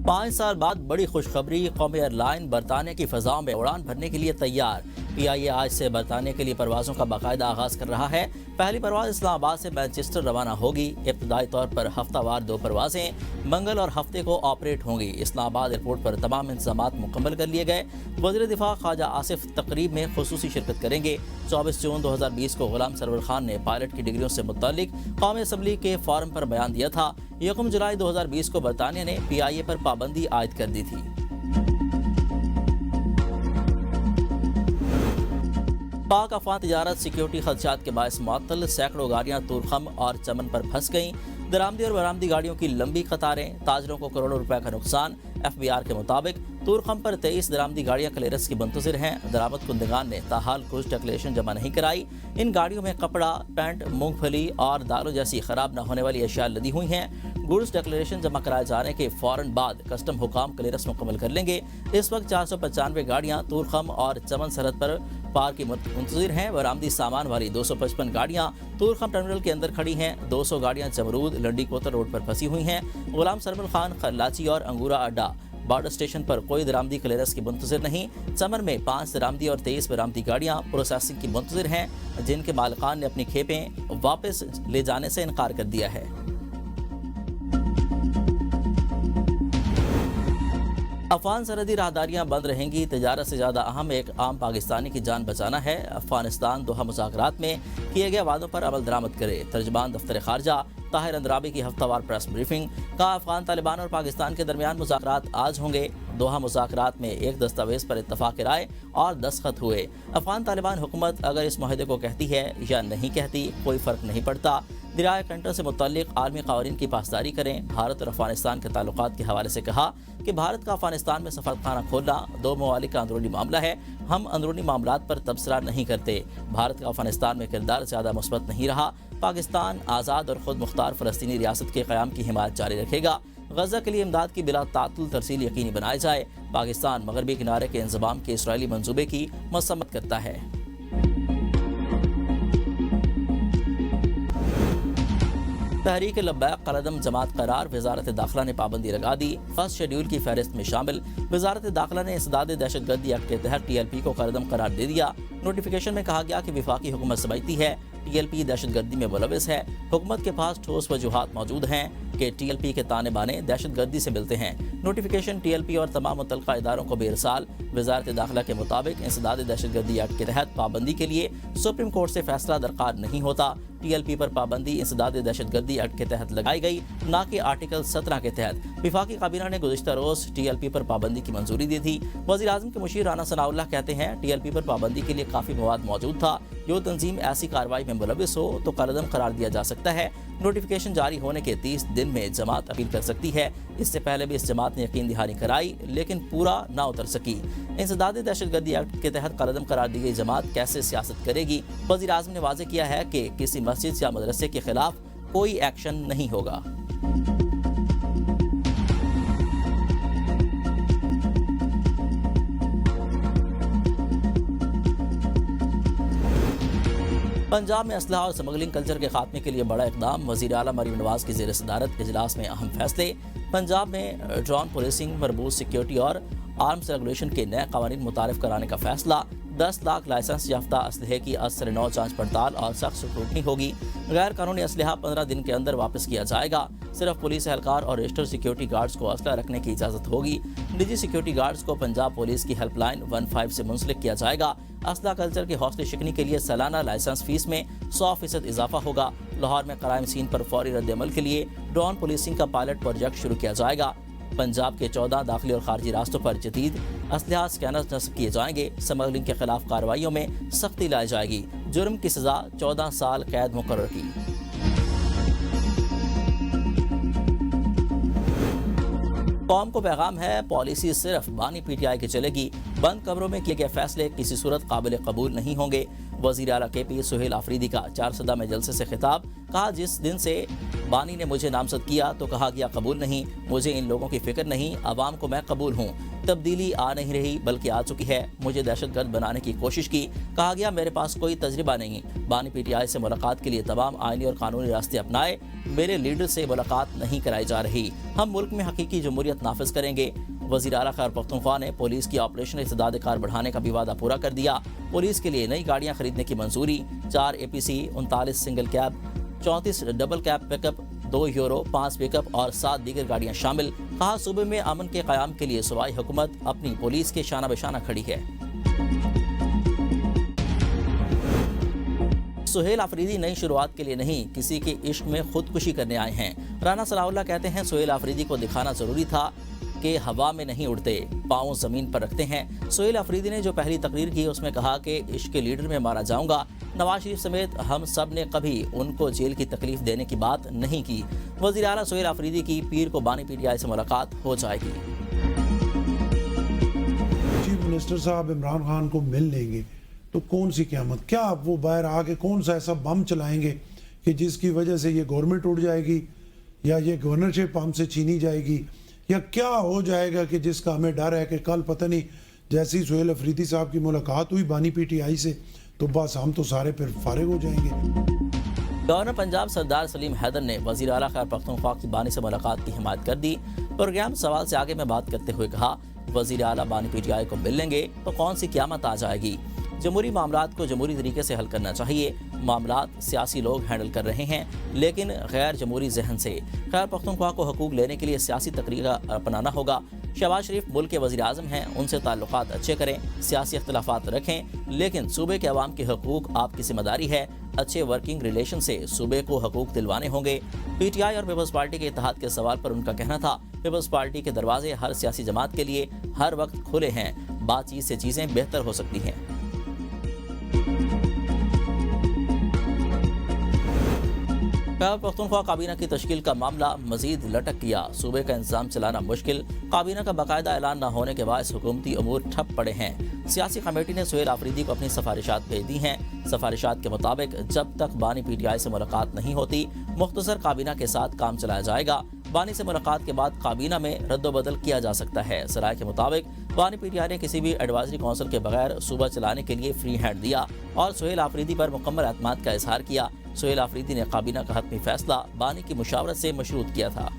5 سال بعد بڑی خوشخبری، قومی ایئر لائن برطانیہ کی فضاؤں میں اڑان بھرنے کے لیے تیار۔ پی آئی اے آج سے برطانیہ کے لیے پروازوں کا باقاعدہ آغاز کر رہا ہے۔ پہلی پرواز اسلام آباد سے مانچسٹر روانہ ہوگی۔ ابتدائی طور پر ہفتہ وار 2 پروازیں منگل اور ہفتے کو آپریٹ ہوں گی۔ اسلام آباد ایئرپورٹ پر تمام انتظامات مکمل کر لیے گئے۔ وزیر دفاع خواجہ آصف تقریب میں خصوصی شرکت کریں گے۔ 24 جون 2020 کو غلام سرور خان نے پائلٹ کی ڈگریوں سے متعلق قومی اسمبلی کے فورم پر بیان دیا تھا۔ 1 جولائی 2020 کو برطانیہ نے پی آئی اے پر پابندی عائد کر دی تھی۔ پاک افغان تجارت سیکیورٹی خدشات کے باعث معطل، سینکڑوں گاڑیاں طورخم اور چمن پر پھنس گئیں۔ درآمدی اور برآمدی گاڑیوں کی لمبی قطاریں، تاجروں کو کروڑوں روپے کا نقصان۔ ایف بی آر کے مطابق طورخم پر 23 درآمدی گاڑیاں کلیئرنس کی منتظر ہیں۔ درآمد کنندگان نے تاحال کچھ ڈکلیریشن جمع نہیں کرائی۔ ان گاڑیوں میں کپڑا، پینٹ، مونگ پھلی اور دالوں جیسی خراب نہ ہونے والی اشیاء لدی ہوئی ہیں۔ گوڈز ڈکلیریشن جمع کرائے جانے کے فوراً بعد کسٹم حکام کلیئرنس مکمل کر لیں گے۔ اس وقت 495 گاڑیاں طورخم اور چمن سرحد پر پار کی منتظر ہیں۔ برآمدی سامان والی 255 گاڑیاں طورخم ٹرمینل کے اندر کھڑی ہیں۔ 200 گاڑیاں جمرود لنڈی کوتر روڈ پر پھنسی ہوئی ہیں۔ غلام سرور خان، خلاچی اور انگورا اڈا بارڈر اسٹیشن پر کوئی درآمدی کلیئرنس کی منتظر نہیں۔ چمن میں 5 درآمدی اور 23 برآمدی گاڑیاں پروسیسنگ کی منتظر ہیں، جن کے مالکان نے اپنی کھیپیں واپس لے جانے سے انکار کر دیا ہے۔ افغان سرحدی راہداریاں بند رہیں گی۔ تجارت سے زیادہ اہم ایک عام پاکستانی کی جان بچانا ہے۔ افغانستان دوحہ مذاکرات میں کیے گئے وعدوں پر عمل درآمد کرے۔ ترجمان دفتر خارجہ طاہر اندرابی کی ہفتہ وار پریس بریفنگ۔ کہا، افغان طالبان اور پاکستان کے درمیان مذاکرات آج ہوں گے۔ دوحہ مذاکرات میں ایک دستاویز پر اتفاق رائے اور دستخط ہوئے۔ افغان طالبان حکومت اگر اس معاہدے کو کہتی ہے یا نہیں کہتی کوئی فرق نہیں پڑتا۔ دریائے کنٹر سے متعلق عالمی قوانین کی پاسداری کریں۔ بھارت اور افغانستان کے تعلقات کے حوالے سے کہا کہ بھارت کا افغانستان میں سفارتخانہ کھولنا 2 ممالک کا اندرونی معاملہ ہے۔ ہم اندرونی معاملات پر تبصرہ نہیں کرتے۔ بھارت کا افغانستان میں کردار زیادہ مثبت نہیں رہا۔ پاکستان آزاد اور خود مختار فلسطینی ریاست کے قیام کی حمایت جاری رکھے گا۔ غزہ کے لیے امداد کی بلا تعطل ترسیل یقینی بنائے جائے۔ پاکستان مغربی کنارے کے انضمام کے اسرائیلی منصوبے کی مذمت کرتا ہے۔ تحریک لبیک قلعدم جماعت قرار، وزارت داخلہ نے پابندی لگا دی۔ فرسٹ شیڈول کی فہرست میں شامل۔ وزارت داخلہ نے انسداد دہشت گردی ایکٹ کے تحت ٹی ایل پی کو قلعدم قرار دے دیا۔ نوٹیفیکیشن میں کہا گیا کہ وفاقی حکومت سمجھتی ہے ٹی ایل پی دہشت گردی میں ملوث ہے۔ حکومت کے پاس ٹھوس وجوہات موجود ہیں کہ ٹی ایل پی کے تانے بانے دہشت گردی سے ملتے ہیں۔ نوٹیفیکیشن ٹی ایل پی اور تمام متعلقہ اداروں کو بے-ارسال۔ وزارت داخلہ کے مطابق انسداد دہشت گردی ایکٹ کے تحت پابندی کے لیے سپریم کورٹ سے فیصلہ درکار نہیں ہوتا۔ ٹی ایل پی پر پابندی انسداد دہشت گردی ایکٹ کے تحت لگائی گئی، نہ کہ آرٹیکل 17 کے تحت۔ وفاقی کابینہ نے گزشتہ روز ٹی ایل پی پر پابندی کی منظوری دی تھی۔ وزیر اعظم کے مشیر رانا ثناء اللہ کہتے ہیں، ٹی ایل پی پر پابندی کے لیے کافی مواد موجود تھا۔ جو تنظیم ایسی کارروائی میں ملوث ہو تو قلعدم قرار دیا جا سکتا ہے۔ نوٹیفیکیشن جاری ہونے کے 30 دن میں جماعت اپیل کر سکتی ہے۔ اس سے پہلے بھی اس جماعت نے یقین دہانی کرائی لیکن پورا نہ اتر سکی۔ انسداد دہشت گردی ایکٹ کے تحت قلعدم قرار دی گئی جماعت کیسے سیاست کرے گی؟ وزیر اعظم نے واضح کیا ہے کہ کسی مسجد یا مدرسے کے خلاف کوئی ایکشن نہیں ہوگا۔ پنجاب میں اسلحہ اور اسمگلنگ کلچر کے خاتمے کے لیے بڑا اقدام۔ وزیر اعلیٰ مریم نواز کی زیر صدارت اجلاس میں اہم فیصلے۔ پنجاب میں ڈرون پولیسنگ، مربوط سیکیورٹی اور آرمز ریگولیشن کے نئے قوانین متعارف کرانے کا فیصلہ۔ 10 لاکھ لائسنس یافتہ اسلحے کی ازسر نو جانچ پڑتال اور سخت سکروٹنی ہوگی۔ غیر قانونی اسلحہ 15 دن کے اندر واپس کیا جائے گا۔ صرف پولیس اہلکار اور رجسٹرڈ سیکیورٹی گارڈز کو اسلحہ رکھنے کی اجازت ہوگی۔ نجی سیکیورٹی گارڈز کو پنجاب پولیس کی ہیلپ لائن 15 سے منسلک کیا جائے گا۔ اسلحہ کلچر کی حوصلہ شکنی کے لیے سالانہ لائسنس فیس میں 100% اضافہ ہوگا۔ لاہور میں کرائم سین پر فوری رد عمل کے لیے ڈرون پولیسنگ کا پائلٹ پروجیکٹ شروع کیا جائے گا۔ پنجاب کے 14 داخلی اور خارجی راستوں پر جدید اسلحہ اسکینر نصب کیے جائیں گے۔ اسمگلنگ کے خلاف کارروائیوں میں سختی لائی جائے گی۔ جرم کی سزا 14 سال قید مقرر کی۔ قوم کو پیغام ہے، پالیسی صرف بانی پی ٹی آئی کی چلے گی۔ بند کمروں میں کیے گئے فیصلے کسی صورت قابل قبول نہیں ہوں گے۔ वज़ीर आला KP सुहेल आफरीदी का चारसदा में जलसे से खिताब, कहा जिस दिन से बानी ने मुझे नामजद किया तो कहा गया कबूल नहीं, मुझे इन लोगों की फिक्र नहीं, अवाम को मैं कबूल हूँ। तब्दीली आ नहीं रही बल्कि आ चुकी है। मुझे दहशतगर्द बनाने की कोशिश की, कहा गया मेरे पास कोई तजर्बा नहीं। बानी PTI से मुलाकात के लिए तमाम आईनी और कानूनी रास्ते अपनाए, मेरे लीडर से मुलाकात नहीं कराई जा रही। हम मुल्क में हकीकी जमहूरियत नाफिज करेंगे। वज़ीर आला खैबर पख्तूनख्वा ने पुलिस की ऑपरेशन इस्तेदाद कार बढ़ाने का भी वादा पूरा कर दिया। पुलिस के लिए नई गाड़ियां खरीदने की मंजूरी, 4 APC, 39 single cab, 34 double cab pickup, 2 euro, 5 pickup और 7 दीगर गाड़ियां शामिल। कहा सूबे में अमन के क़याम के लिए सूबाई हुकूमत अपनी पुलिस के शाना बशाना खड़ी है। सुहेल आफरीदी नई शुरुआत के लिए नहीं, किसी के इश्क में खुदकुशी करने आए हैं। राना सलाउल्लाह कहते हैं सुहेल आफरीदी को दिखाना जरूरी था कि हवा में नहीं उड़ते, पाँव ज़मीन पर रखते हैं। सुहेल आफरीदी ने जो पहली तकरीर की उसमें कहा कि इश्क के लीडर में मारा जाऊंगा। नवाज शरीफ समेत हम सब ने कभी उनको जेल की तकलीफ देने की बात नहीं की। वज़ीर आला सुहेल आफरीदी की पीर को बानी PTI से मुलाकात हो जाएगी। चीफ मिनिस्टर साहब इमरान खान को मिल लेंगे तो कौन सी क़यामत, क्या वो बाहर आके कौन सा ऐसा बम चलाएंगे कि जिसकी वजह से ये गवर्नमेंट उड़ जाएगी या ये गवर्नरशिप हमसे छीनी जाएगी, या क्या हो जाएगा कि जिसका हमें डर है कि कल पता नहीं जैसे ही सुहेल आफरीदी साहब की मुलाकात हुई बानी PTI से तो बस हम तो सारे फिर फारिग हो जाएंगे। गवर्नर पंजाब सरदार सलीम हैदर ने वज़ीर आला खैबर पख्तूनख्वा की बानी से मुलाकात की हिमायत कर दी। प्रोग्राम सवाल से आगे में बात करते हुए कहा वज़ीर आला बानी PTI को मिल लेंगे तो कौन सी क़यामत आ जाएगी। जमहूरी मामलात को जमहूरी तरीके से हल करना चाहिए। मामलात सियासी लोग हैंडल कर रहे हैं लेकिन गैर जमहूरी जहन से। खैबर पख्तूनख्वा को हकूक लेने के लिए सियासी तरीका अपनाना होगा। शहबाज शरीफ मुल्क के वज़ीर आज़म हैं, उनसे ताल्लुकात अच्छे करें, सियासी इख्तलाफात रखें, लेकिन सूबे के अवाम के हकूक आपकी जिम्मेदारी है। अच्छे वर्किंग रिलेशन से सूबे को हकूक दिलवाने होंगे। PTI और पीपल्स पार्टी के इत्तेहाद के सवाल पर उनका कहना था पीपल्स पार्टी के दरवाजे हर सियासी जमात के लिए हर वक्त खुले हैं। बातचीत से चीज़ें बेहतर हो सकती हैं। खैबर पख्तूनख्वा काबीना की तश्कील का मामला मजीद लटक गया। सूबे का इंतजाम चलाना मुश्किल, काबीना का बाकायदा ऐलान न होने के बाद हुकूमती अमूर ठप पड़े हैं। सियासी कमेटी ने सुहेल आफरीदी को अपनी सिफारिशात भेज दी हैं। सिफारिशात के मुताबिक जब तक बानी PTI से मुलाकात नहीं होती मुख्तसर काबीना के साथ काम चलाया जाएगा। बानी से मुलाकात के बाद काबीना में रद्दोबदल किया जा सकता है। सराय के मुताबिक बानी PTI ने किसी भी एडवाइजरी काउंसिल के बगैर सूबा चलाने के लिए फ्री हैंड दिया और सुहेल आफरीदी पर मुकम्मल एतमाद का इजहार किया। सुहेल आफरीदी ने काबीना का हतमी फैसला बानी की मुशावरत से मशरूत किया था।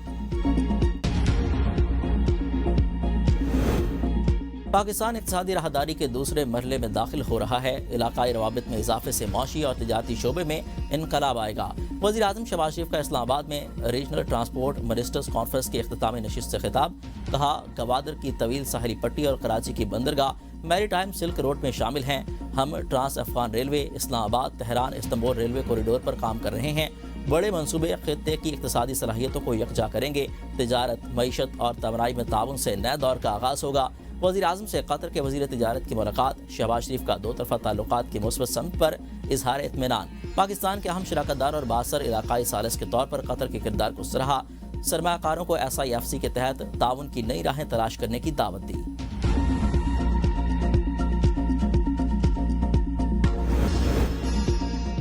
पाकिस्तान इक़्तिसादी राहदारी के दूसरे मरहले में दाखिल हो रहा है। इलाकाई रवाबित में इजाफे से मौशी और तिजारती शोबे में इनकलाब आएगा। वज़ीर आज़म शहबाज शरीफ का इस्लामाबाद में रीजनल ट्रांसपोर्ट मिनिस्टर्स कॉन्फ्रेंस की इख्तितामी नशिस्त से खिताब, कहा गवादर की तवील साहिली पट्टी और कराची की बंदरगाह मैरीटाइम सिल्क रोड में शामिल हैं। हम trans Afghan railway, Islamabad, Tehran, Istanbul railway corridor पर काम कर रहे हैं। बड़े मंसूबे खित्ते की इक़्तिसादी सलाहियतों को यकजा करेंगे। तिजारत, मईशत और तमनाई में ताउन से नए दौर का आगाज़ होगा। वज़ीर आज़म से कतर के वज़ीर तिजारत की मुलाकात, शहबाज शरीफ का 2 तरफ़ा ताल्लुकात की मुस्बत सनद पर इजहार इत्मीनान। पाकिस्तान के अहम शराकतदार और बासर इलाकाई सालिस के तौर पर कतर के किरदार को सराहा। सरमायाकारों को SIFC के तहत ताउन की नई राहें तलाश करने की दावत दी।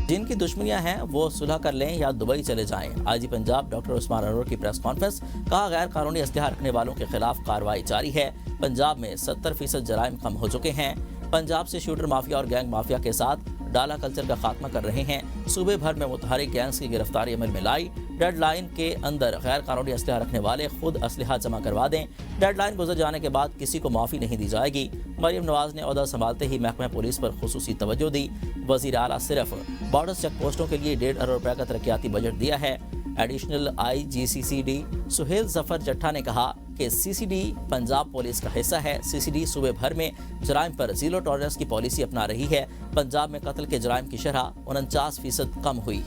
जिनकी दुश्मनियां हैं वो सुलह कर लें या दुबई चले जाएं। IG पंजाब डॉक्टर उस्मान अनवर की प्रेस कॉन्फ्रेंस, कहा गैर कानूनी असलहा रखने वालों के खिलाफ कार्रवाई जारी है। पंजाब में 70% जराइम कम हो चुके हैं। पंजाब से शूटर माफिया और गैंग माफिया के साथ डाला कल्चर का खात्मा कर रहे हैं। सूबे भर में मुतहरिक गैंग्स की गिरफ्तारी अमल में लाई। डेडलाइन के अंदर गैर कानूनी असलहा रखने वाले खुद असलहा जमा करवा दें। डेडलाइन गुजर जाने के बाद किसी को माफ़ी नहीं दी जाएगी। मरियम नवाज ने ओहदा संभालते ही महकमा पुलिस पर खुसूसी तवज्जो दी। वज़ीर आला सिर्फ बॉर्डर चेक पोस्टों के लिए 1.5 अरब रुपये का तरक्याती बजट दिया है। एडिशनल IGCCD सुहेल जफर जट्टा ने कहा कि CCD पंजाब पुलिस का हिस्सा है। CCD सूबे भर में जराइम पर ज़ीरो टॉलरेंस की पॉलिसी अपना रही है। पंजाब में कत्ल के जराइम की शरह 49% कम हुई।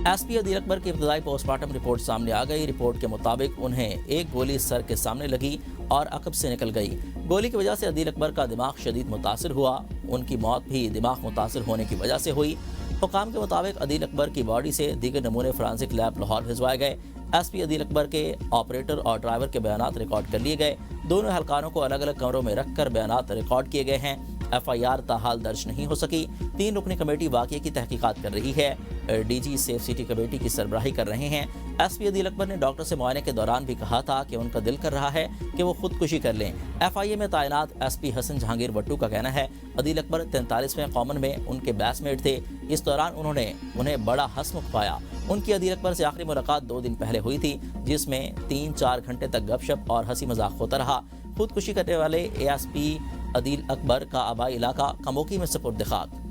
SP अदील अकबर की इब्तदाई पोस्टमार्टम रिपोर्ट सामने आ गई। रिपोर्ट के मुताबिक उन्हें एक गोली सर के सामने लगी और अकब से निकल गई। गोली की वजह से अदील अकबर का दिमाग शदीद मुतासिर हुआ। उनकी मौत भी दिमाग मुतासिर होने की वजह से हुई। हुकाम के मुताबिक अदील अकबर की बॉडी से दीगर नमूने फॉरेंसिक लैब लाहौर भिजवाए गए। एसपी अदील अकबर के ऑपरेटर और ड्राइवर के बयानात रिकॉर्ड कर लिए गए। दोनों एहलकारों को अलग अलग कमरों में रखकर बयानात रिकॉर्ड किए गए हैं। FIR ताहाल दर्ज नहीं हो सकी। 3 रुकनी कमेटी वाक़ये की तहकीकात कर रही है। DG सेफ सिटी कमेटी की सरबराही कर रहे हैं। SP अदील अकबर ने डॉक्टर से मुआयने के दौरान भी कहा था कि उनका दिल कर रहा है कि वो खुदकुशी कर लें। FIA में तैनात SP हसन जहांगीर वट्टू का कहना है अदील अकबर 43वें कॉमन में उनके बैचमेट थे। इस दौरान उन्होंने उन्हें बड़ा हंसमुख पाया। उनकी अदील अकबर से आखिरी मुलाकात 2 दिन पहले हुई थी, जिसमें 3-4 घंटे तक गपशप और हंसी मजाक होता रहा। खुदकुशी करने वाले ASP अदील अकबर का आबाई इलाका कमोकी में सपुर्द खाक।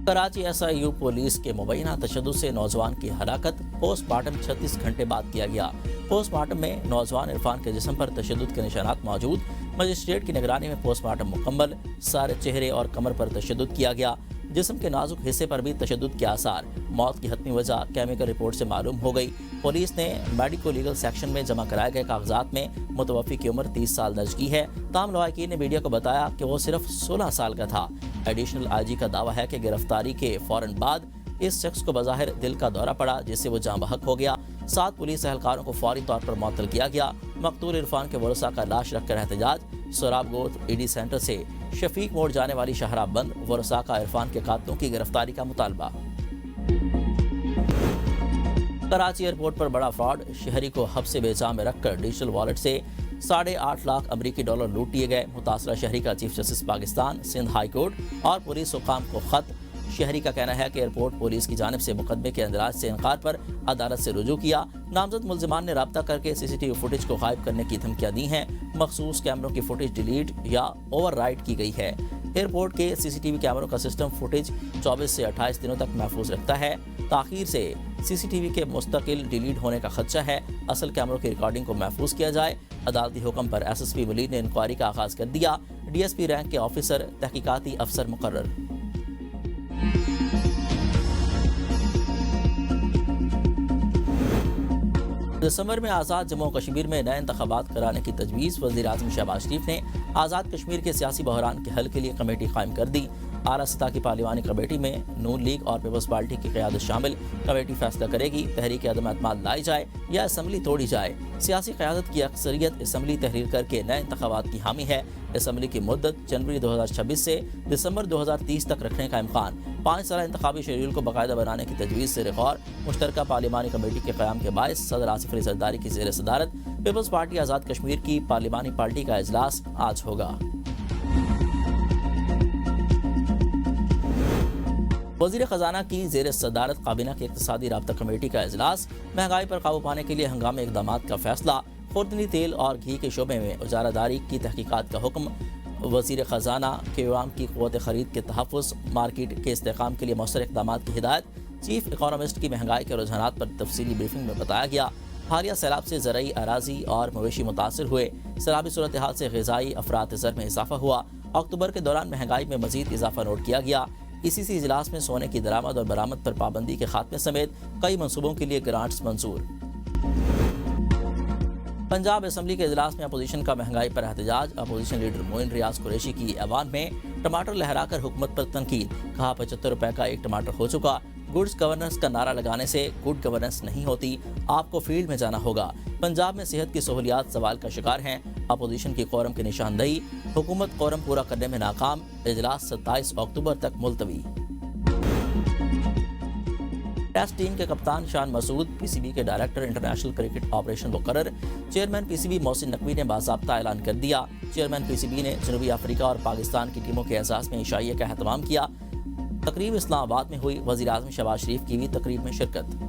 कराची SIU पुलिस के मुबैना तशद्दुद से नौजवान की हलाकत, पोस्टमार्टम 36 घंटे बाद किया गया। पोस्टमार्टम में नौजवान इरफान के जिस्म पर तशद्दुद के निशानात मौजूद। मजिस्ट्रेट की निगरानी में पोस्टमार्टम मुकम्मल। सारे चेहरे और कमर पर तशद्दुद किया गया। जिस्म के नाजुक हिस्से पर भी तशद्दुद के आसार। मौत की हतमी वजह केमिकल रिपोर्ट से मालूम हो गई। पुलिस ने मेडिको लीगल सेक्शन में जमा कराए गए कागजात में मुतवफ़ी की उम्र 30 साल दर्ज की है। ताम लवाकिन ने मीडिया को बताया कि वो सिर्फ 16 साल का था। एडिशनल IG का दावा है कि गिरफ्तारी के फौरन बाद इस शख्स को बज़ाहिर दिल का दौरा पड़ा, जिससे वो जाँ बहक हो गया। 7 पुलिस एहलकारों को फौरी तौर पर मुअत्तल किया गया। मकतूल इरफान के वरसा का लाश रखकर एहतजाज। सोराब गोत ED सेंटर से शफीक मोड़ जाने वाली शाहराह बंद। वरसा का इरफान के कातलों की गिरफ्तारी का मुतालबा। कराची एयरपोर्ट पर बड़ा फ्रॉड। शहरी को हब से बेजा में रखकर डिजिटल वॉलेट से 8.5 लाख अमरीकी डॉलर लूट लिए गए। मुतासरा शहरी का chief justice Pakistan, Sindh high court और पुलिस हुकाम को खत। शहरी का कहना है कि एयरपोर्ट पुलिस की जानिब से मुकदमे के अंदराज से इनकार पर अदालत से रुजू किया। नामजद मुल्जिमान ने राब्ता करके CCTV फुटेज को गायब करने की धमकियां दी हैं। मखसूस कैमरों की फुटेज डिलीट या ओवरराइट की गई है। एयरपोर्ट के CCTV कैमरों का सिस्टम फुटेज 24 से 28 दिनों तक महफूज रखता है। ताखीर से CCTV के मुस्तकिल डिलीट होने का खदशा है। असल कैमरों की रिकॉर्डिंग को महफूज किया जाए। अदालती हुक्म पर SSP वलीद ने इंक्वायरी का आगाज कर दिया। DSP रैंक के ऑफिसर तहकीकाती अफसर मुकर्रर। दिसंबर में आज़ाद जम्मू कश्मीर में नए इंतखाबात कराने की तजवीज़। वज़ीर आज़म शहबाज शरीफ ने आज़ाद कश्मीर के सियासी बहरान के हल के लिए कमेटी कायम कर दी। आला सतह की पार्लिमानी कमेटी में नून लीग और पीपल्स पार्टी की क़यादत शामिल। कमेटी फैसला करेगी तहरीक अदम एतमाद लाई जाए या असम्बली तोड़ी जाए। सियासी क़यादत की अक्सरियत असम्बली तहरीर करके नए इंतखाबात की हामी है। असम्बली की मुद्दत जनवरी 2026 से दिसंबर 2030 तक रखने का इम्कान। 5 साल इंतखाबी शेड्यूल को बाकायदा बनाने की तजवीज़ से रिकॉर्ड। मुश्तरका पार्लिमानी कमेटी के क़याम के बायस सदर आसिफ अली ज़रदारी की ज़ेर सदारत पीपल्स पार्टी आज़ाद कश्मीर की पार्लिमानी पार्टी का इजलास आज होगा। वज़ीर ख़जाना की ज़ेर सदारत काबीना की इक़्तिसादी राब्ता कमेटी का इजलास। महंगाई पर काबू पाने के लिए हंगामी इक़दामात का फैसला। खुर्दनी तेल और घी के शोबे में उजारादारी की तहकीकात का हुक्म। वज़ीर ख़जाना के अवाम की क़ुव्वत ख़रीद के तहफ़्फ़ुज़, मार्केट के इस्तेहकाम के लिए मौसर इक़दामात की हिदायत। चीफ इकोनॉमिस्ट की महंगाई के रुझानात पर तफसीली ब्रीफिंग में बताया गया। हालिया सैलाब से ज़रई अराज़ी और मवेशी मुतासर हुए। सैलाबी सूरत हाल से ग़िज़ाई अफरात ज़र में इजाफा हुआ। अक्टूबर के दौरान महंगाई में मज़ीद इजाफा नोट किया गया। इसी इजलास में सोने की दरामद और बरामद पर पाबंदी के खात्मे समेत कई मनसूबों के लिए ग्रांट्स मंजूर। पंजाब असम्बली के इजलास में अपोजिशन का महंगाई पर एहतजाज। अपोजिशन लीडर मोइन रियाज कुरैशी की ऐवान में टमाटर लहराकर हुकूमत पर तनकीद। कहा 75 रुपए का एक टमाटर हो चुका। गुड्स गवर्नेंस का नारा लगाने से गुड गवर्नेंस नहीं होती, आपको फील्ड में जाना होगा। पंजाब में सेहत की सहूलियात सवाल का शिकार हैं। अपोजिशन की कोरम की निशानदही। हुकूमत कोरम पूरा करने में नाकाम। इजलास 27 अक्टूबर तक मुलतवी। टेस्ट टीम के कप्तान शान मसूद, PCB के डायरेक्टर इंटरनेशनल क्रिकेट ऑपरेशन मुकर्रर। चेयरमैन PCB मोहसिन नकवी ने बाज़ाब्ता ऐलान कर दिया। चेयरमैन PCB ने जनूबी अफ्रीका और पाकिस्तान की टीमों के एजाज़ में इशाइया का एहतमाम किया। तकरीब इस्लामाबाद में हुई। वज़ीर आज़म शहबाज शरीफ की भी तकरीब में शिरकत।